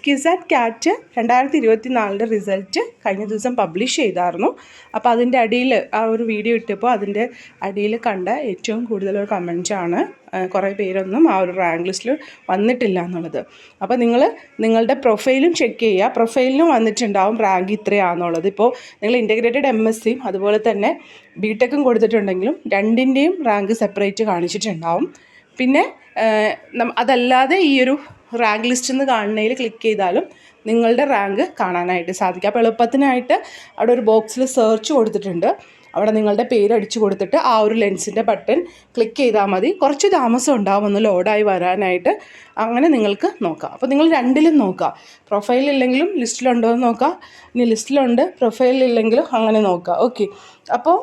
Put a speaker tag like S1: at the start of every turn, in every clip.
S1: കിസാറ്റ് കാറ്റ് 2024 റിസൾട്ട് കഴിഞ്ഞ ദിവസം പബ്ലിഷ് ചെയ്തായിരുന്നു. അപ്പോൾ അതിൻ്റെ അടിയിൽ ആ ഒരു വീഡിയോ ഇട്ടപ്പോൾ അതിൻ്റെ അടിയിൽ കണ്ട ഏറ്റവും കൂടുതലൊരു കമൻറ്റാണ് കുറേ പേരൊന്നും ആ ഒരു റാങ്ക് ലിസ്റ്റിൽ വന്നിട്ടില്ല എന്നുള്ളത്. അപ്പോൾ നിങ്ങളുടെ പ്രൊഫൈലും ചെക്ക് ചെയ്യുക. പ്രൊഫൈലിനും വന്നിട്ടുണ്ടാവും റാങ്ക് ഇത്രയാണെന്നുള്ളത്. ഇപ്പോൾ നിങ്ങൾ ഇൻ്റഗ്രേറ്റഡ് MSc അതുപോലെ തന്നെ BTechും കൊടുത്തിട്ടുണ്ടെങ്കിലും രണ്ടിൻ്റെയും റാങ്ക് സെപ്പറേറ്റ് കാണിച്ചിട്ടുണ്ടാവും. പിന്നെ അതല്ലാതെ ഈ ഒരു റാങ്ക് ലിസ്റ്റ് എന്ന് കാണുന്നതിൽ ക്ലിക്ക് ചെയ്താലും നിങ്ങളുടെ റാങ്ക് കാണാനായിട്ട് സാധിക്കും. അപ്പോൾ എളുപ്പത്തിനായിട്ട് അവിടെ ഒരു ബോക്സിൽ സെർച്ച് കൊടുത്തിട്ടുണ്ട്. അവിടെ നിങ്ങളുടെ പേര് അടിച്ചു കൊടുത്തിട്ട് ആ ഒരു ലെൻസിൻ്റെ ബട്ടൺ ക്ലിക്ക് ചെയ്താൽ മതി. കുറച്ച് താമസം ഉണ്ടാവും ഒന്ന് ലോഡായി വരാനായിട്ട്. അങ്ങനെ നിങ്ങൾക്ക് നോക്കാം. അപ്പോൾ നിങ്ങൾ രണ്ടിലും നോക്കുക. പ്രൊഫൈലില്ലെങ്കിലും ലിസ്റ്റിലുണ്ടോ എന്ന് നോക്കുക. ഇനി ലിസ്റ്റിലുണ്ട് പ്രൊഫൈലില്ലെങ്കിലും അങ്ങനെ നോക്കുക. ഓക്കെ. അപ്പോൾ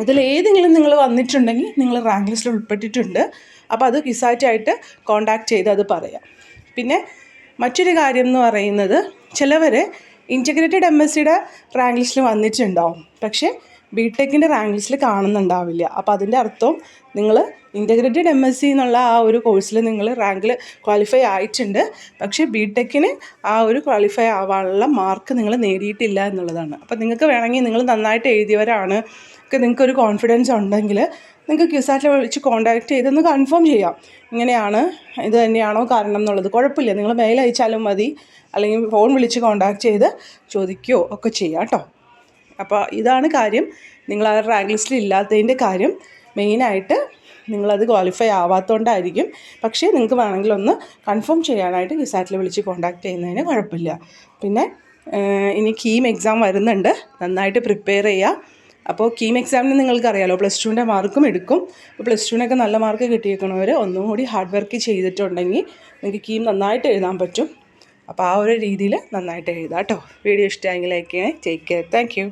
S1: ഇതിലേതെങ്കിലും നിങ്ങൾ വന്നിട്ടുണ്ടെങ്കിൽ നിങ്ങൾ റാങ്ക് ലിസ്റ്റിൽ ഉൾപ്പെട്ടിട്ടുണ്ട്. അപ്പോൾ അത് കിസാറ്റായിട്ട് കോൺടാക്റ്റ് ചെയ്ത് അത് പറയാം. പിന്നെ മറ്റൊരു കാര്യം എന്ന് പറയുന്നത്, ചിലവർ ഇൻ്റഗ്രേറ്റഡ് MScയുടെ റാങ്ക് ലിസ്റ്റിൽ വന്നിട്ടുണ്ടാവും, പക്ഷേ BTechൻ്റെ റാങ്ക് ലിസ്റ്റിൽ കാണുന്നുണ്ടാവില്ല. അപ്പോൾ അതിൻ്റെ അർത്ഥം നിങ്ങൾ ഇൻ്റഗ്രേറ്റഡ് MSc എന്നുള്ള ആ ഒരു കോഴ്സിൽ നിങ്ങൾ റാങ്കിൽ ക്വാളിഫൈ ആയിട്ടുണ്ട്, പക്ഷേ BTechന് ആ ഒരു ക്വാളിഫൈ ആവാനുള്ള മാർക്ക് നിങ്ങൾ നേടിയിട്ടില്ല എന്നുള്ളതാണ്. അപ്പോൾ നിങ്ങൾക്ക് വേണമെങ്കിൽ നിങ്ങൾ നന്നായിട്ട് എഴുതിയവരാണ്, നിങ്ങൾക്കൊരു കോൺഫിഡൻസ് ഉണ്ടെങ്കിൽ നിങ്ങൾക്ക് ക്യുസാറ്റിൽ വിളിച്ച് കോൺടാക്റ്റ് ചെയ്തൊന്ന് കൺഫേം ചെയ്യാം. ഇങ്ങനെയാണ്, ഇത് തന്നെയാണോ കാരണം എന്നുള്ളത്. കുഴപ്പമില്ല, നിങ്ങൾ മെയിൽ അയച്ചാലും മതി, അല്ലെങ്കിൽ ഫോൺ വിളിച്ച് കോൺടാക്റ്റ് ചെയ്ത് ചോദിക്കുകയോ ഒക്കെ ചെയ്യാം കേട്ടോ. അപ്പോൾ ഇതാണ് കാര്യം. നിങ്ങൾ ആ റാങ്ക് ലിസ്റ്റിൽ ഇല്ലാത്തതിൻ്റെ കാര്യം മെയിനായിട്ട് നിങ്ങളത് ക്വാളിഫൈ ആവാത്തതുകൊണ്ടായിരിക്കും. പക്ഷേ നിങ്ങൾക്ക് വേണമെങ്കിൽ ഒന്ന് കൺഫേം ചെയ്യാനായിട്ട് ക്യുസാറ്റിൽ വിളിച്ച് കോൺടാക്റ്റ് ചെയ്യുന്നതിന് കുഴപ്പമില്ല. പിന്നെ ഇനി കീം എക്സാം വരുന്നുണ്ട്, നന്നായിട്ട് പ്രിപ്പയർ ചെയ്യുക. അപ്പോൾ കീം എക്സാമിന് നിങ്ങൾക്കറിയാലോ +2ൻ്റെ മാർക്കും എടുക്കും. അപ്പോൾ +2നൊക്കെ നല്ല മാർക്ക് കിട്ടിയേക്കണവർ ഒന്നും കൂടി ഹാർഡ് വർക്ക് ചെയ്തിട്ടുണ്ടെങ്കിൽ നിങ്ങൾക്ക് കീം നന്നായിട്ട് എഴുതാൻ പറ്റും. അപ്പോൾ ആ ഒരു രീതിയിൽ നന്നായിട്ട് എഴുതാം കേട്ടോ. വീഡിയോ ഇഷ്ടമായെങ്കിൽ ലൈക്ക് ചെയ്യണേ. Take care. Thank you.